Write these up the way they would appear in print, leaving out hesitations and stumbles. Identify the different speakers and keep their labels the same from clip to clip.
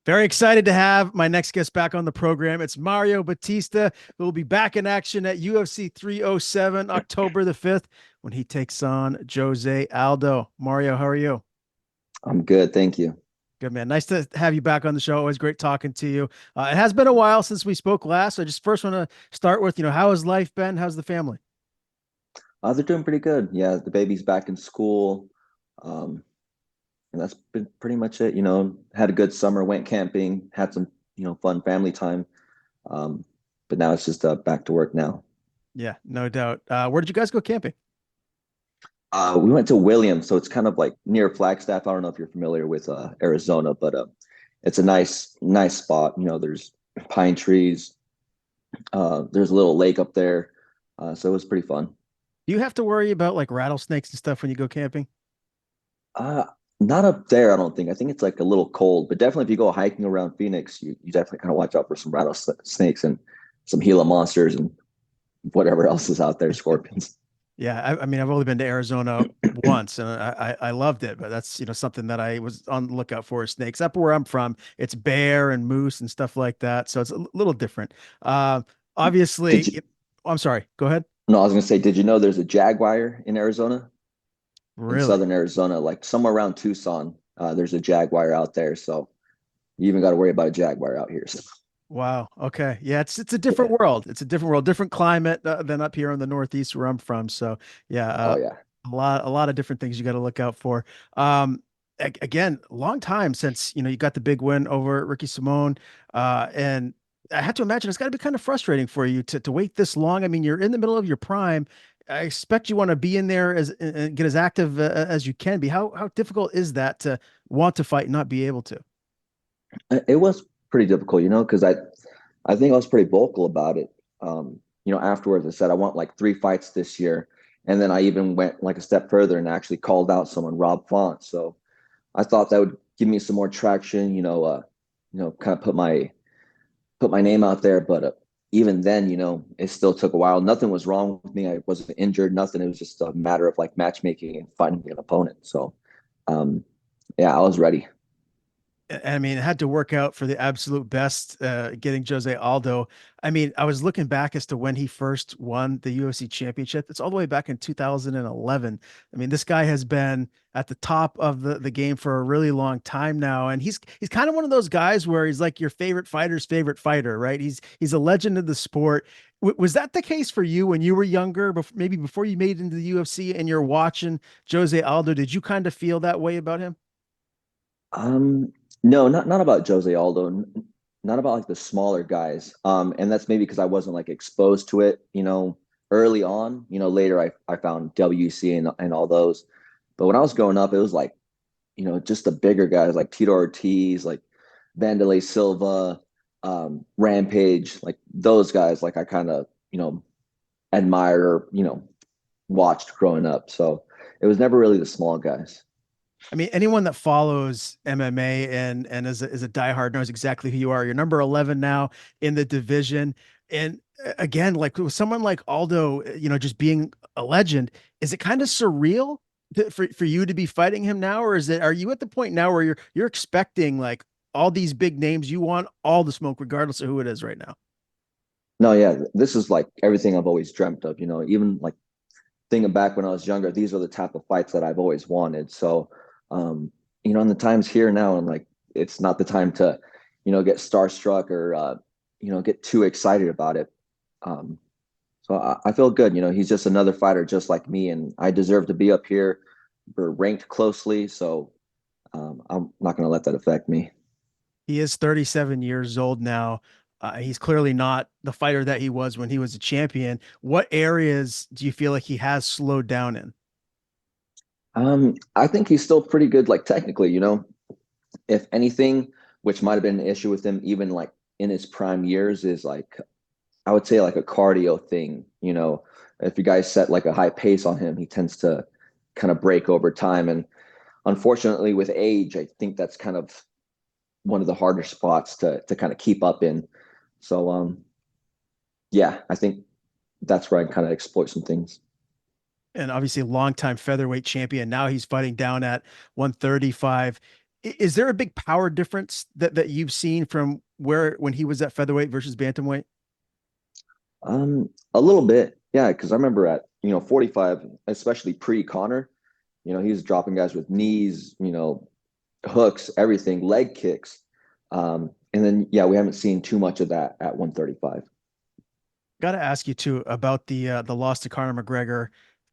Speaker 1: Very excited to have my next guest back on the program. It's Mario Bautista, who will be back in action at UFC 307 October the 5th when he takes on Jose Aldo. Mario, how are you?
Speaker 2: I'm good, thank you.
Speaker 1: Good, man. Nice to have you back on the show. Always great talking to you. It has been a while since we spoke last. I just first want to start with, how has life been? How's the family?
Speaker 2: They're doing pretty good. Yeah, the baby's back in school, um, and that's been pretty much it. Had a good summer, went camping, had some fun family time. Um, but now it's just back to work now.
Speaker 1: Yeah, no doubt. Where did you guys go camping?
Speaker 2: We went to Williams, so it's kind of like near Flagstaff. I don't know if you're familiar with Arizona, but it's a nice spot. There's pine trees. There's a little lake up there, so it was pretty fun.
Speaker 1: Do you have to worry about like rattlesnakes and stuff when you go camping?
Speaker 2: Uh, Not up there, I don't think. I think it's like a little cold, but definitely if you go hiking around Phoenix, you definitely kind of watch out for some rattlesnakes and some Gila monsters and whatever else is out there, scorpions.
Speaker 1: Yeah, I mean, I've only been to Arizona once, and I loved it. But that's something that I was on the lookout for is snakes. Up where I'm from, it's bear and moose and stuff like that, so it's a little different.
Speaker 2: Did
Speaker 1: Obviously,
Speaker 2: you?
Speaker 1: I'm sorry. Go ahead.
Speaker 2: No, I was gonna say, did you know there's a jaguar in Arizona, in
Speaker 1: Really?
Speaker 2: southern Arizona, like somewhere around Tucson? There's a jaguar out there, so you even got to worry about a jaguar out here. So,
Speaker 1: Wow. Okay. Yeah, it's a different
Speaker 2: yeah.
Speaker 1: world. It's a different world, different climate than up here in the Northeast where I'm from. So yeah,
Speaker 2: Oh yeah.
Speaker 1: a lot of different things you got to look out for. Again, long time since you got the big win over Ricky Simone, and I have to imagine it's got to be kind of frustrating for you to wait this long. I mean, you're in the middle of your prime. I expect you want to be in there as and get as active as you can be. How difficult is that to want to fight and not be able to?
Speaker 2: It was pretty difficult, because I think I was pretty vocal about it. Afterwards I said I want like 3 fights this year. And then I even went like a step further and actually called out someone, Rob Font. So I thought that would give me some more traction, kind of put my name out there. But even then, it still took a while. Nothing was wrong with me. I wasn't injured, nothing. It was just a matter of like matchmaking and finding an opponent. So um, yeah, I was ready.
Speaker 1: I mean, it had to work out for the absolute best, getting Jose Aldo. I mean, I was looking back as to when he first won the UFC championship. It's all the way back in 2011. I mean, this guy has been at the top of the game for a really long time now. And he's kind of one of those guys where he's like your favorite fighter's favorite fighter, right? He's a legend of the sport. Was that the case for you when you were younger, maybe before you made it into the UFC and you're watching Jose Aldo? Did you kind of feel that way about him?
Speaker 2: Um, no, not about Jose Aldo, not about like the smaller guys. And that's maybe because I wasn't like exposed to it, early on. Later I found WC and all those. But when I was growing up, it was like, just the bigger guys like Tito Ortiz, like Vanderlei Silva, Rampage, like those guys, like I kind of, admired or, watched growing up. So it was never really the small guys.
Speaker 1: I mean, anyone that follows MMA and is a diehard knows exactly who you are. You're number 11 now in the division. And again, like with someone like Aldo, just being a legend, is it kind of surreal for you to be fighting him now? Or are you at the point now where you're expecting like all these big names, you want all the smoke, regardless of who it is right now?
Speaker 2: No, yeah, this is like everything I've always dreamt of, even like thinking back when I was younger, these are the type of fights that I've always wanted. So, in the times here now, and like, it's not the time to, get starstruck or, get too excited about it. Um, so I feel good. He's just another fighter just like me, and I deserve to be up here. We're ranked closely, so I'm not going to let that affect me.
Speaker 1: He is 37 years old now. He's clearly not the fighter that he was when he was a champion. What areas do you feel like he has slowed down in?
Speaker 2: I think he's still pretty good, like technically, if anything, which might have been an issue with him even like in his prime years, is like I would say like a cardio thing. If you guys set like a high pace on him, he tends to kind of break over time. And unfortunately, with age, I think that's kind of one of the harder spots to kind of keep up in. So yeah, I think that's where I can kind of exploit some things.
Speaker 1: And obviously longtime featherweight champion. Now he's fighting down at 135. Is there a big power difference that you've seen from where when he was at featherweight versus bantamweight?
Speaker 2: A little bit, yeah, because I remember at 45, especially pre-Connor, he was dropping guys with knees, hooks, everything, leg kicks. And then yeah, we haven't seen too much of that at 135.
Speaker 1: Got to ask you too about the loss to Conor McGregor,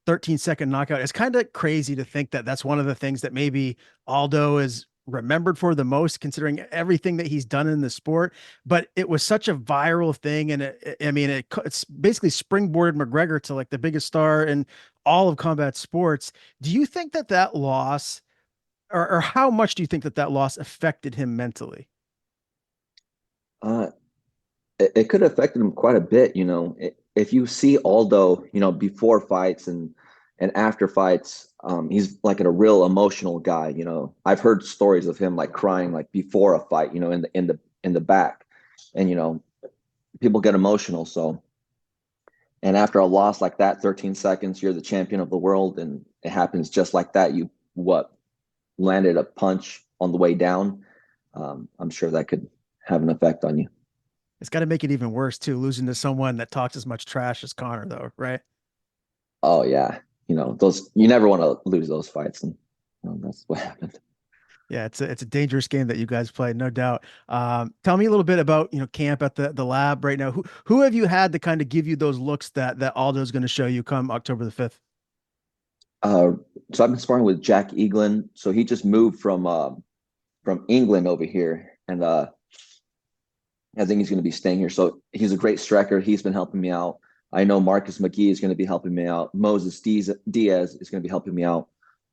Speaker 1: 13-second knockout. It's kind of crazy to think that that's one of the things that maybe Aldo is remembered for the most, considering everything that he's done in the sport. But it was such a viral thing, and I mean, it's basically springboarded McGregor to like the biggest star in all of combat sports. Do you think that that loss, or how much do you think that that loss affected him mentally?
Speaker 2: Uh, it could have affected him quite a bit. If you see Aldo, before fights and after fights, he's like a real emotional guy. I've heard stories of him like crying like before a fight, in the back, and people get emotional. So, and after a loss like that, 13 seconds, you're the champion of the world, and it happens just like that. You what landed a punch on the way down. I'm sure that could have an effect on you.
Speaker 1: It's got to make it even worse too, losing to someone that talks as much trash as Connor, though, right?
Speaker 2: Oh yeah, those you never want to lose those fights, and that's what happened.
Speaker 1: Yeah, it's a dangerous game that you guys play, no doubt. Tell me a little bit about camp at the lab right now. Who have you had to kind of give you those looks that Aldo's going to show you come October the 5th?
Speaker 2: Uh, so I've been sparring with Jack Eaglin. So he just moved from England over here, and I think he's going to be staying here. So he's a great striker. He's been helping me out. I know Marcus McGee is going to be helping me out. Moses Diaz is going to be helping me out.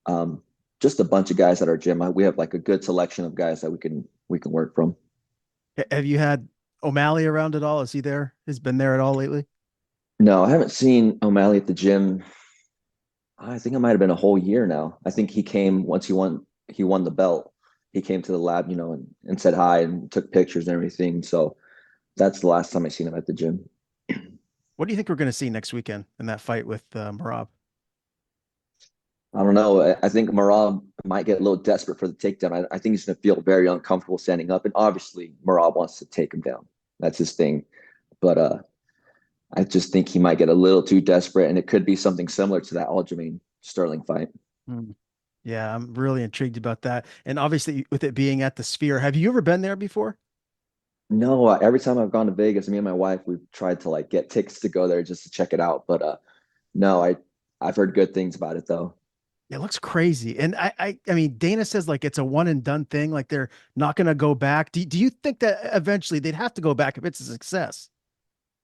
Speaker 2: Um, just a bunch of guys at our gym. We have like a good selection of guys that we can work from.
Speaker 1: Have you had O'Malley around at all? Is he there? Has been there at all lately?
Speaker 2: No, I haven't seen O'Malley at the gym. I think it might have been a whole year now. I think he came once he won the belt. He came to the lab, and said hi and took pictures and everything. So that's the last time I seen him at the gym.
Speaker 1: What do you think we're going to see next weekend in that fight with Marab?
Speaker 2: I don't know. I think Marab might get a little desperate for the takedown. I think he's going to feel very uncomfortable standing up, and obviously Marab wants to take him down. That's his thing. But I just think he might get a little too desperate, and it could be something similar to that Aljamain Sterling fight.
Speaker 1: Mm. Yeah, I'm really intrigued about that. And obviously, with it being at the Sphere, have you ever been there before?
Speaker 2: No, every time I've gone to Vegas, me and my wife, we've tried to like get tickets to go there just to check it out. But no, I've heard good things about it though.
Speaker 1: It looks crazy. And I mean, Dana says like it's a one and done thing. Like they're not going to go back. Do you think that eventually they'd have to go back if it's a success?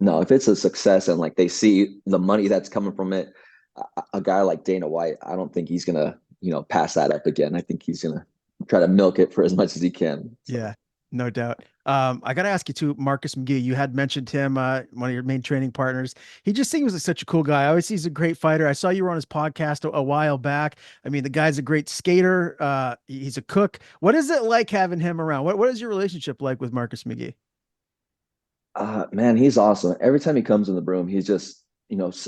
Speaker 2: No, if it's a success and like they see the money that's coming from it, a guy like Dana White, I don't think he's gonna, pass that up again. I think he's gonna try to milk it for as much as he can. So
Speaker 1: Yeah, no doubt. I got to ask you too, Marcus McGee. You had mentioned him, one of your main training partners. He just seems like such a cool guy. Obviously, he's a great fighter. I saw you were on his podcast a while back. I mean, the guy's a great skater. He's a cook. What is it like having him around? What is your relationship like with Marcus McGee?
Speaker 2: man, he's awesome. Every time he comes in the room, he's just,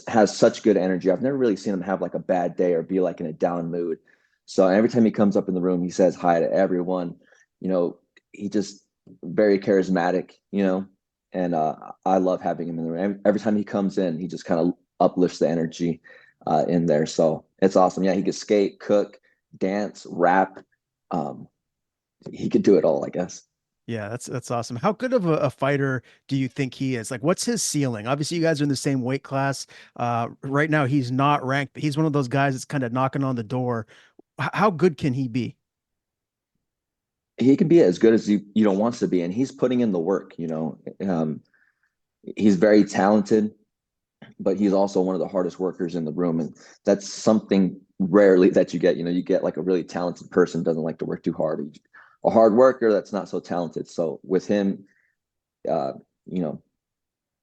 Speaker 2: has such good energy. I've never really seen him have like a bad day or be like in a down mood. So every time he comes up in the room, he says hi to everyone. You know, he just very charismatic, and I love having him in the room. Every time he comes in, he just kind of uplifts the energy in there. So it's awesome. Yeah, he could skate, cook, dance, rap. Um, he could do it all, I guess.
Speaker 1: Yeah, that's awesome. How good of a fighter do you think he is? Like, what's his ceiling? Obviously, you guys are in the same weight class. Right now, he's not ranked, but he's one of those guys that's kind of knocking on the door. How good can he be?
Speaker 2: He can be as good as you know wants to be, and he's putting in the work. He's very talented, but he's also one of the hardest workers in the room, and that's something rarely that you get. You get like a really talented person doesn't like to work too hard. A hard worker that's not so talented. So with him, uh, you know,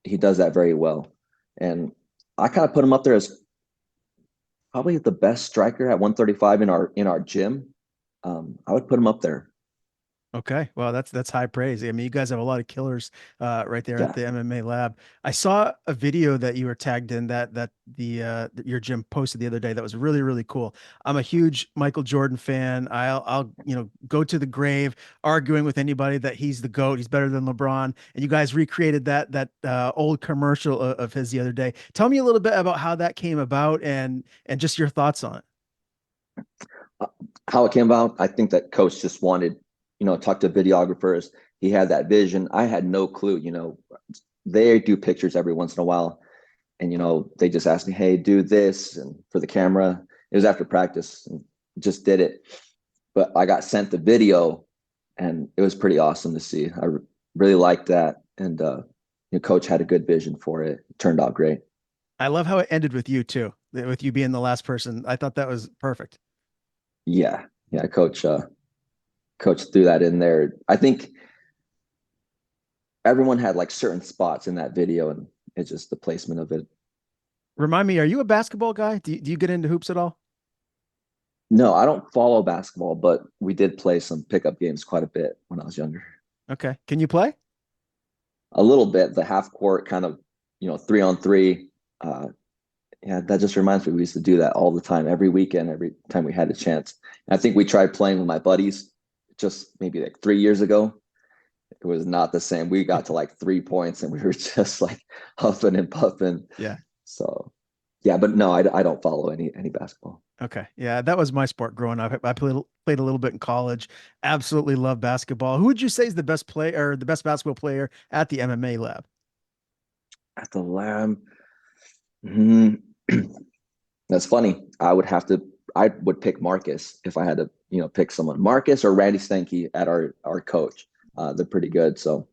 Speaker 2: he does that very well, and I kind of put him up there as probably the best striker at 135 in our gym. I would put him up there.
Speaker 1: Okay, well, that's high praise. I mean, you guys have a lot of killers right there at
Speaker 2: Yeah.
Speaker 1: the MMA lab. I saw a video that you were tagged in that that your gym posted the other day that was really really cool. I'm a huge Michael Jordan fan. I'll go to the grave arguing with anybody that he's the GOAT. He's better than LeBron. And you guys recreated that old commercial of his the other day. Tell me a little bit about how that came about and just your thoughts on it.
Speaker 2: Uh, How it came about, I think that coach just wanted, talk to videographers. He had that vision. I had no clue, they do pictures every once in a while. And, they just asked me, hey, do this and for the camera. It was after practice and just did it. But I got sent the video and it was pretty awesome to see. I really liked that. And, coach had a good vision for it. It turned out great.
Speaker 1: I love how it ended with you too, with you being the last person. I thought that was perfect.
Speaker 2: Yeah. Yeah. Coach threw that in there. I think everyone had like certain spots in that video, and it's just the placement of it.
Speaker 1: Remind me, are you a basketball guy? Do you get into hoops at all?
Speaker 2: No, I don't follow basketball, but we did play some pickup games quite a bit when I was younger.
Speaker 1: Okay. Can you play?
Speaker 2: A little bit, the half court kind of, 3-on-3. Yeah, that just reminds me we used to do that all the time, every weekend, every time we had a chance. And I think we tried playing with my buddies just maybe like 3 years ago. It was not the same. We got to like 3 points and we were just like huffing and puffing.
Speaker 1: Yeah.
Speaker 2: So yeah, but no, I don't follow any basketball.
Speaker 1: Okay. Yeah, that was my sport growing up. I played a little bit in college. Absolutely love basketball. Who would you say is the best player or the best basketball player at the MMA lab?
Speaker 2: At the Lamb, mm, that's funny. I would pick Marcus if I had to, pick someone. Marcus or Randy Stanky at our coach. They're pretty good, so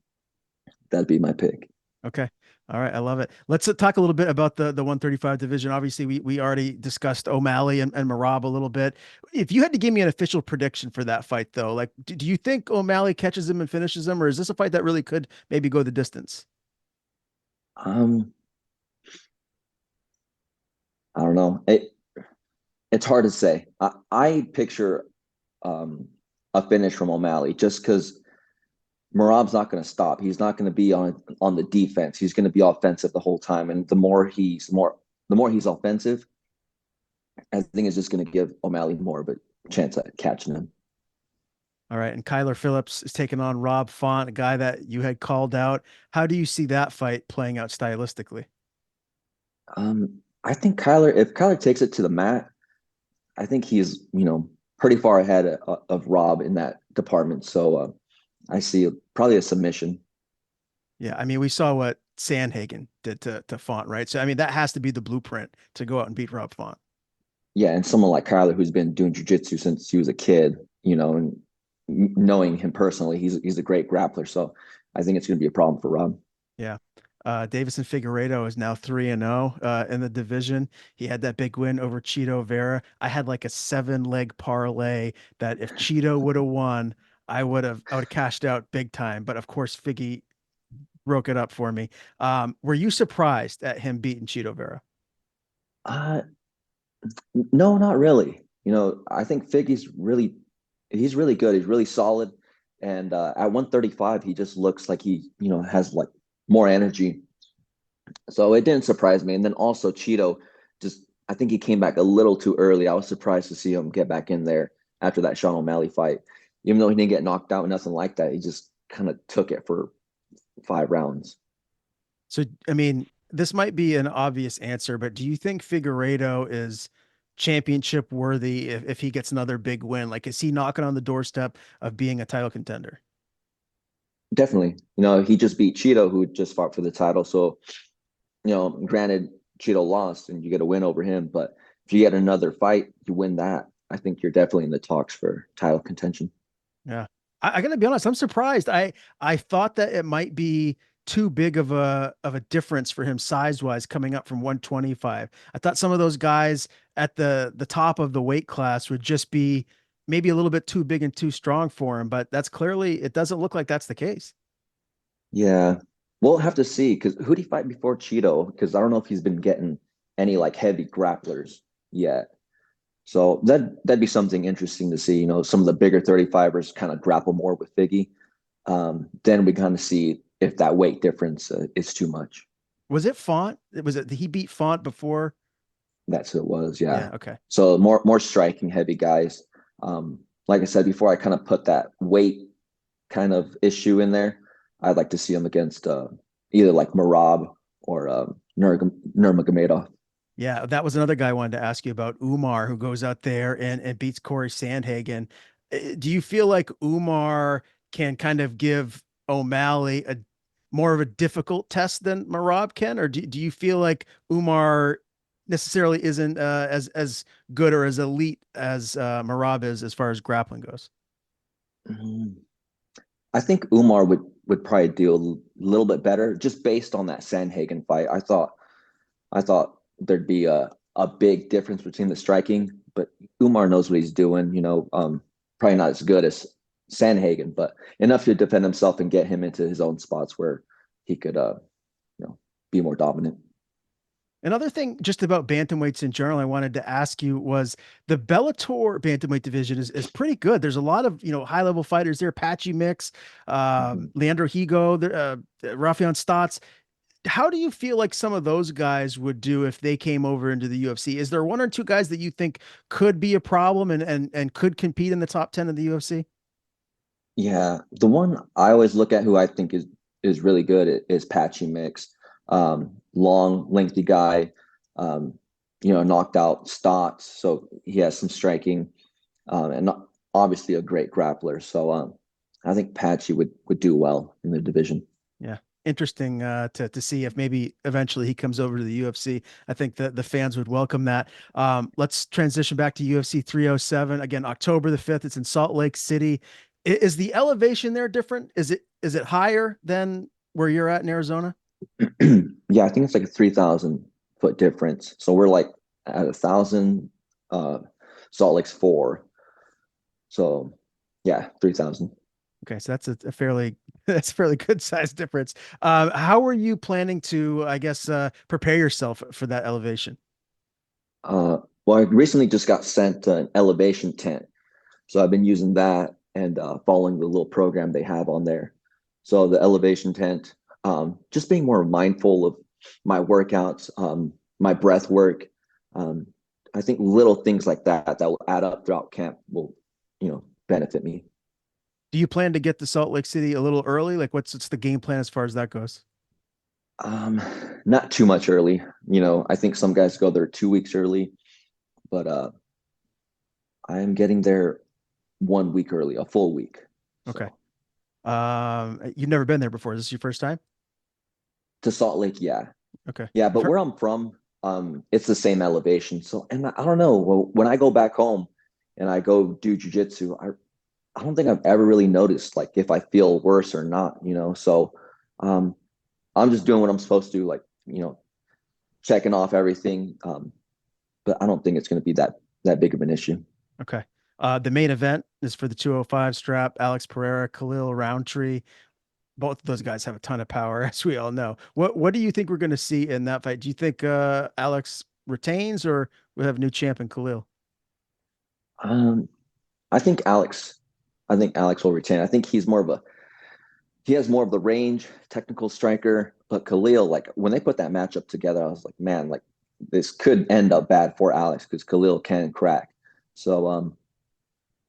Speaker 2: that'd be my pick.
Speaker 1: Okay. All right. I love it. Let's talk a little bit about the 135 division. Obviously, we already discussed O'Malley and Marab a little bit. If you had to give me an official prediction for that fight, though, like, do you think O'Malley catches him and finishes him, or is this a fight that really could maybe go the distance?
Speaker 2: Um, I don't know. It's hard to say. I picture um, a finish from O'Malley just because Marab's not going to stop. He's not going to be on the defense. He's going to be offensive the whole time. And the more he's offensive, I think it's just going to give O'Malley more of a chance at catching him.
Speaker 1: All right. And Kyler Phillips is taking on Rob Font, a guy that you had called out. How do you see that fight playing out stylistically?
Speaker 2: I think if Kyler takes it to the mat, I think he's pretty far ahead of Rob in that department. So I see probably a submission.
Speaker 1: Yeah. I mean, we saw what Sandhagen did to Font, right? So, I mean, that has to be the blueprint to go out and beat Rob Font.
Speaker 2: Yeah, and someone like Kyler who's been doing jujitsu since he was a kid, and knowing him personally, he's a great grappler. So I think it's going to be a problem for Rob.
Speaker 1: Yeah. Davison Figueiredo is now 3-0 in the division. He had that big win over Cheeto Vera. I had like a 7 leg parlay that if Cheeto would have won, I would have cashed out big time. But of course, Figgy broke it up for me. Were you surprised at him beating Cheeto Vera?
Speaker 2: Uh, no, not really. I think he's really good. He's really solid. And at 135, he just looks like he, has like more energy. So it didn't surprise me. And then also Cheeto, I think he came back a little too early. I was surprised to see him get back in there after that Sean O'Malley fight. Even though he didn't get knocked out, nothing like that. He just kind of took it for 5 rounds.
Speaker 1: So, I mean, this might be an obvious answer, but do you think Figueiredo is championship worthy if he gets another big win? Like, is he knocking on the doorstep of being a title contender?
Speaker 2: Definitely. He just beat Cheeto, who just fought for the title. So, granted, Cheeto lost and you get a win over him. But if you get another fight, you win that. I think you're definitely in the talks for title contention.
Speaker 1: Yeah. I gotta be honest, I'm surprised. I thought that it might be too big of a difference for him size wise coming up from 125. I thought some of those guys at the top of the weight class would just be maybe a little bit too big and too strong for him, but that's clearly it doesn't look like that's the case.
Speaker 2: Yeah. We'll have to see because who did he fight before Cheeto? Because I don't know if he's been getting any like heavy grapplers yet. So that'd be something interesting to see. Some of the bigger 35ers kind of grapple more with Figgy. Then we kind of see if that weight difference is too much.
Speaker 1: Was it Font? Was it he beat Font before?
Speaker 2: That's who it was, yeah.
Speaker 1: Yeah, okay.
Speaker 2: So more striking heavy guys. Like I said before, I kind of put that weight kind of issue in there. I'd like to see him against either like Marab or Nurmagomedov.
Speaker 1: Yeah, that was another guy I wanted to ask you about, Umar, who goes out there and beats Corey Sandhagen. Do you feel like Umar can kind of give O'Malley a more of a difficult test than Marab can, or do you feel like Umar necessarily isn't as good or as elite as Marab is as far as grappling goes?
Speaker 2: Mm, I think Umar would probably do a little bit better just based on that Sandhagen fight. I thought there'd be a big difference between the striking, but Umar knows what he's doing. Probably not as good as Sandhagen, but enough to defend himself and get him into his own spots where he could, be more dominant.
Speaker 1: Another thing just about bantamweights in general, I wanted to ask you was the Bellator bantamweight division is pretty good. There's a lot of, high level fighters there, Patchy Mix,
Speaker 2: Mm-hmm.
Speaker 1: Leandro Higo, Rafael Stotts. How do you feel like some of those guys would do if they came over into the UFC? Is there one or two guys that you think could be a problem and could compete in the top 10 of the UFC?
Speaker 2: Yeah, the one I always look at who I think is really good is Patchy Mix. Long, lengthy guy. Um, knocked out Stotts, so he has some striking, and obviously a great grappler. So I think Patchy would do well in the division.
Speaker 1: Yeah. Interesting to see if maybe eventually he comes over to the UFC. I think that the fans would welcome that. Let's transition back to UFC 307 again, October the 5th. It's in Salt Lake City. Is the elevation there different? Is it higher than where you're at in Arizona?
Speaker 2: Yeah, I think it's like a 3,000 foot difference. So we're like at 1,000. Uh, Salt Lake's 4. So yeah, 3,000.
Speaker 1: Okay, so that's a fairly that's a fairly good size difference. How are you planning to, I guess, prepare yourself for that elevation?
Speaker 2: Well, I recently just got sent an elevation tent. So I've been using that and following the little program they have on there. So the elevation tent, just being more mindful of my workouts, my breath work. Um, I think little things like that will add up throughout camp will, benefit me.
Speaker 1: Do you plan to get to Salt Lake City a little early? Like, what's the game plan as far as that goes?
Speaker 2: Um, Not too much early. I think some guys go there 2 weeks early, but I am getting there 1 week early, a full week.
Speaker 1: Okay.
Speaker 2: So
Speaker 1: You've never been there before. Is this your first time?
Speaker 2: to Salt Lake, yeah.
Speaker 1: Okay.
Speaker 2: Yeah,
Speaker 1: I've
Speaker 2: but
Speaker 1: heard,
Speaker 2: where I'm from, it's the same elevation. So, and I don't know. Well, when I go back home and I go do jujitsu, I don't think I've ever really noticed like if I feel worse or not. So, um, I'm just doing what I'm supposed to, like checking off everything. But I don't think it's going to be that big of an issue.
Speaker 1: okay. The main event is for the 205 strap, Alex Pereira, Khalil Roundtree. Both of those guys have a ton of power, as we all know. What do you think we're going to see in that fight? Do you think Alex retains or we have a new champ in Khalil?
Speaker 2: Um, I think Alex, I think Alex will retain. I think he has more of the range, technical striker. But Khalil, like when they put that matchup together, I was like, man, like this could end up bad for Alex because Khalil can crack. So,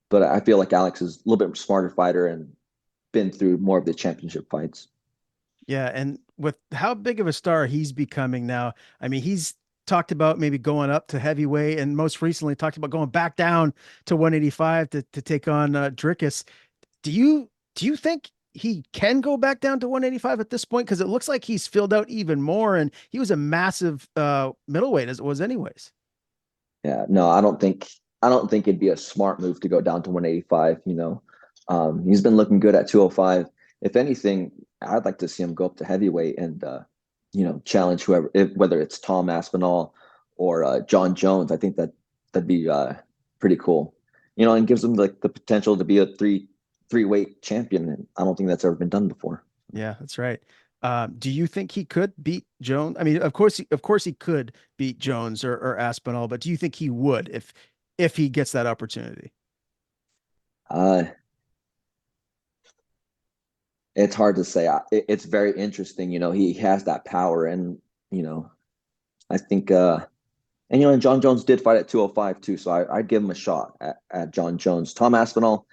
Speaker 2: but I feel like Alex is a little bit smarter fighter and been through more of the championship fights.
Speaker 1: Yeah, and with how big of a star he's becoming now, I mean, he's talked about maybe going up to heavyweight, and most recently talked about going back down to 185 to take on Dricus. Do you think he can go back down to 185 at this point? Because it looks like he's filled out even more, and he was a massive middleweight as it was, anyways.
Speaker 2: Yeah, no, I don't think it'd be a smart move to go down to 185. He's been looking good at 205. If anything, I'd like to see him go up to heavyweight and challenge whoever, whether it's Tom Aspinall or John Jones. I think that'd be pretty cool. And gives him like the potential to be a three weight champion. And I don't think that's ever been done before.
Speaker 1: Yeah, that's right. Do you think he could beat Jones? I mean, of course he could beat Jones or Aspinall, but do you think he would if if he gets that opportunity?
Speaker 2: Uh, it's hard to say. It's very interesting. He has that power, and you know, I think, and John Jones did fight at 205 too, so I'd give him a shot at John Jones. Tom Aspinall,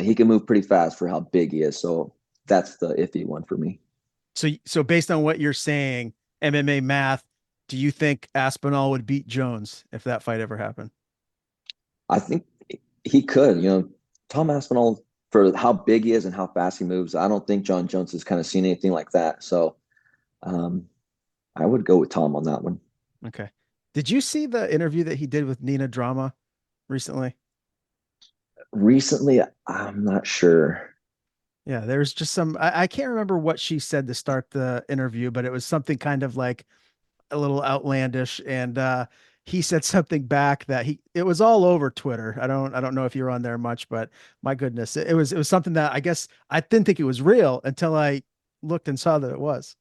Speaker 2: he can move pretty fast for how big he is, so that's the iffy one for me.
Speaker 1: So based on what you're saying, MMA math, do you think Aspinall would beat Jones if that fight ever happened?
Speaker 2: I think he could. Tom Aspinall, for how big he is and how fast he moves, I don't think John Jones has kind of seen anything like that. So um, I would go with Tom on that one.
Speaker 1: Okay. Did you see the interview that he did with Nina Drama recently?
Speaker 2: Recently, I'm not sure.
Speaker 1: Yeah, there's just I can't remember what she said to start the interview, but it was something kind of like a little outlandish. And he said something back that it was all over Twitter. I don't know if you're on there much, but my goodness, it was something that I guess I didn't think it was real until I looked and saw that it was.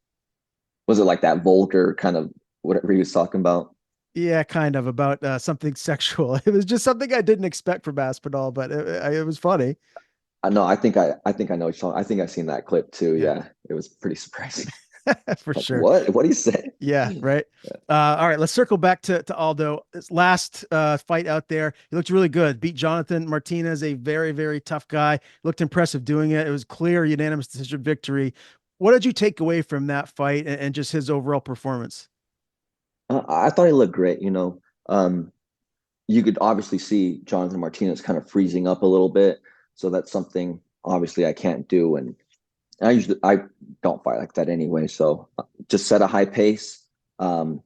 Speaker 2: Was it like that vulgar kind of whatever he was talking about?
Speaker 1: Yeah, kind of about something sexual. It was just something I didn't expect from Aspinall, but it was funny.
Speaker 2: I know. I think I know what you're talking. I think I've seen that clip too.
Speaker 1: Yeah,
Speaker 2: Yeah, it was pretty surprising.
Speaker 1: for
Speaker 2: Like,
Speaker 1: sure.
Speaker 2: what? What do you say?
Speaker 1: Yeah, right. All right, let's circle back to Aldo. His last fight out there, he looked really good. Beat Jonathan Martinez, a very, very tough guy. Looked impressive doing it. It was clear unanimous decision victory. What did you take away from that fight and just his overall performance?
Speaker 2: I thought he looked great. You could obviously see Jonathan Martinez kind of freezing up a little bit. So that's something obviously I can't do. And I don't fight like that anyway. So just set a high pace. Um,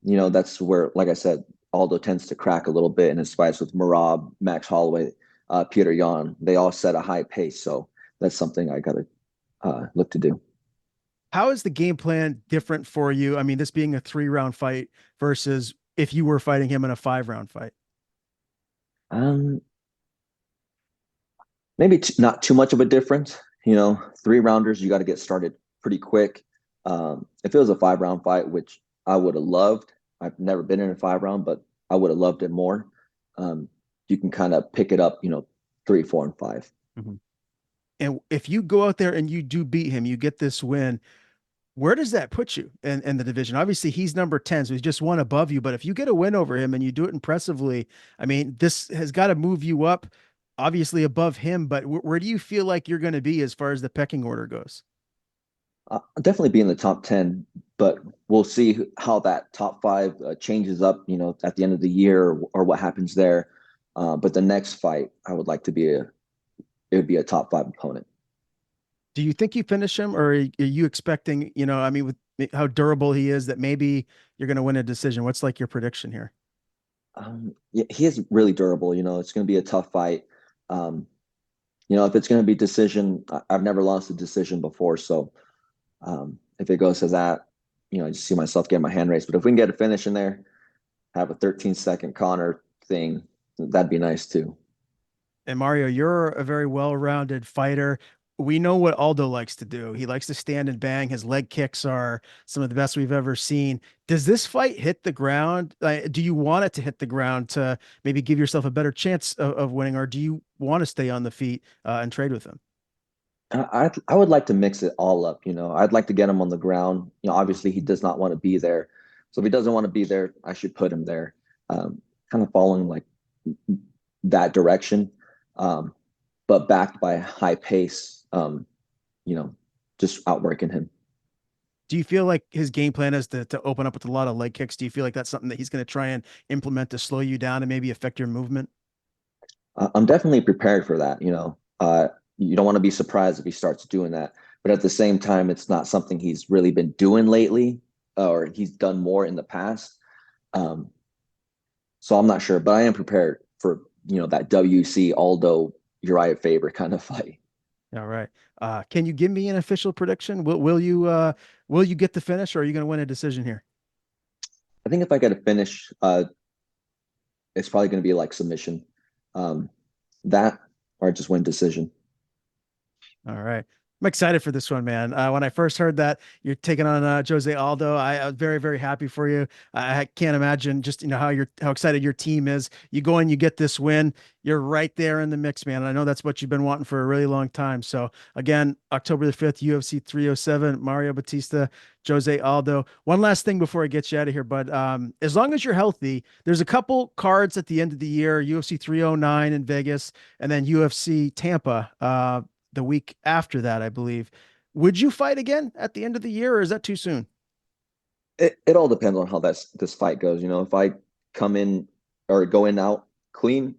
Speaker 2: that's where, like I said, Aldo tends to crack a little bit in his fights with Marab, Max Holloway, Peter Yan. They all set a high pace. So that's something I got to look to do.
Speaker 1: How is the game plan different for you? I mean, this being a 3 round fight versus if you were fighting him in a 5 round fight.
Speaker 2: Um, maybe not too much of a difference. 3 rounders, you got to get started pretty quick. If it was a 5 round fight, which I would have loved, I've never been in a 5 round, but I would have loved it more. Um, you can kind of pick it up, three, four, and five.
Speaker 1: Mhm. And if you go out there and you do beat him, you get this win. Where does that put you in the division? Obviously, he's number 10, so he's just one above you. But if you get a win over him and you do it impressively, I mean, this has got to move you up, obviously above him. But where do you feel like you're going to be as far as the pecking order goes?
Speaker 2: Definitely be in the top 10, but we'll see how that top five changes up, at the end of the year, or what happens there. But the next fight, I would like to it would be a top five opponent.
Speaker 1: Do you think you finish him, or are you expecting, I mean, with how durable he is, that maybe you're going to win a decision? What's like your prediction here?
Speaker 2: Yeah, he is really durable. It's going to be a tough fight. Um, if it's going to be decision, I've never lost a decision before. So if it goes to that, I just see myself getting my hand raised. But if we can get a finish in there, have a 13-second Connor thing, that'd be nice too.
Speaker 1: And Mario, you're a very well-rounded fighter. We know what Aldo likes to do. He likes to stand and bang. His leg kicks are some of the best we've ever seen. Does this fight hit the ground? Do you want it to hit the ground to maybe give yourself a better chance of winning, or do you want to stay on the feet and trade with him?
Speaker 2: I would like to mix it all up. I'd like to get him on the ground. Obviously he does not want to be there. So if he doesn't want to be there, I should put him there. Kind of following like that direction, um, but backed by a high pace. You know, just outworking him.
Speaker 1: Do you feel like his game plan is to open up with a lot of leg kicks? Do you feel like that's something that he's going to try and implement to slow you down and maybe affect your movement?
Speaker 2: I'm definitely prepared for that. You don't want to be surprised if he starts doing that, but at the same time, it's not something he's really been doing lately, or he's done more in the past. Um, so I'm not sure, but I am prepared for that WC Aldo Uriah Faber kind of fight.
Speaker 1: All right. Can you give me an official prediction? Will you get the finish, or are you going to win a decision here?
Speaker 2: I think if I get a finish, it's probably going to be like submission, that or just win decision.
Speaker 1: All right. I'm excited for this one, man. When I first heard that you're taking on Jose Aldo, I was very, very happy for you. I can't imagine just how excited your team is. You go in, you get this win, you're right there in the mix, man. And I know that's what you've been wanting for a really long time. So again, October the 5th, UFC 307, Mario Bautista, Jose Aldo. One last thing before I get you out of here, but as long as you're healthy, there's a couple cards at the end of the year: UFC 309 in Vegas, and then UFC Tampa. The week after that, I believe. Would you fight again at the end of the year, or is that too soon?
Speaker 2: It all depends on how this fight goes. You know, if I come in or go in out clean,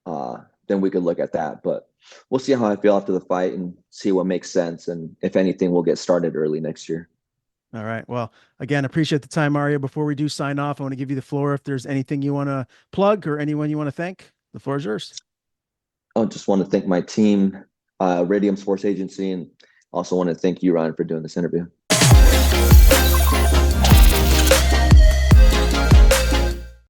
Speaker 2: then we could look at that. But we'll see how I feel after the fight and see what makes sense. And if anything, we'll get started early next year.
Speaker 1: All right. Well, again, appreciate the time, Mario. Before we do sign off, I want to give you the floor. If there's anything you want to plug or anyone you want to thank, the floor is yours.
Speaker 2: I just want to thank my team, Radium Sports Agency, and also want to thank you, Ryan, for doing this interview.